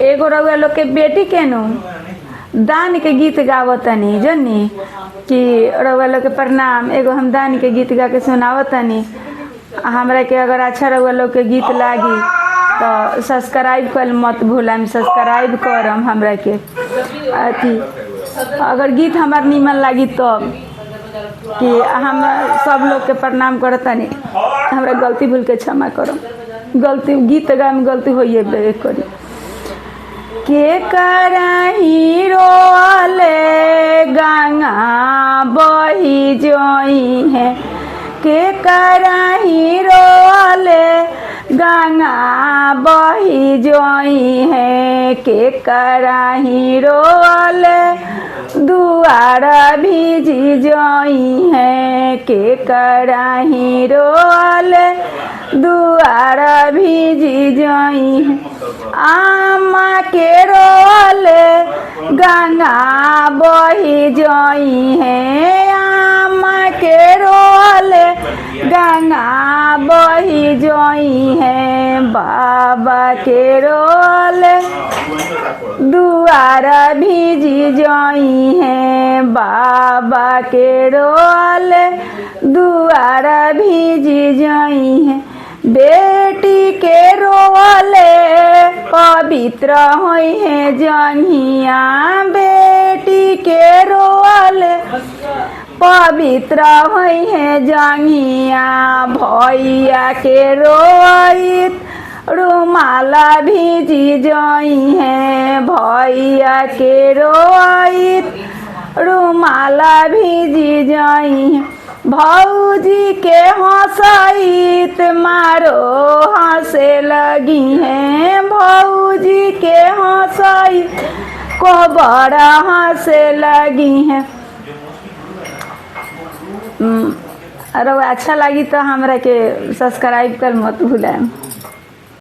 एगो रउआ लोग के बेटी के नु दान के गीत गावतनी जनी कि रउआ लोग के प्रणाम। एगो हम दान के गीत गा के सुनावतनी। हमरा के अगर अच्छा रउआ लोग के गीत लागी तो सब्सक्राइब कर मत भूलम, सब्सक्राइब करम हमरा के। अथी अगर गीत हमार निमन लागी तब कि हम सब लोग के प्रणाम करतनी। हमरा गलती भूल के क्षमा करम, गलती गीत गा में गलती होइए करी। के कराही रोले गंगा बही जोई है, के कराही रोले गंगा बही जोई है, के कराही रोले दुआर भीजी जोई है, के कराही रोले दुआर भीजी जोई है। आमा के रोले गंगा बही जोई है, आमा के रोले गंगा बही जोई है, बाबा के रोले दुआर भीजी जोई है, बाबा के रोले दुआर भीजी जोई है। बेटी के रोले पवित्र होई है जंघिया, बेटी के रोले पवित्र होई है जंघिया, भैया के रोइत रुमाला भीजी जोई है, भैया के रोइत रुमाला भीजी जोई है। भौजी के हंसइत मारो हंसे लगी है, भौजी के हंसइत को बड़ा हंसे लगी है। अरे अच्छा लगी तो हमरा के सब्सक्राइब कर मत भूलें।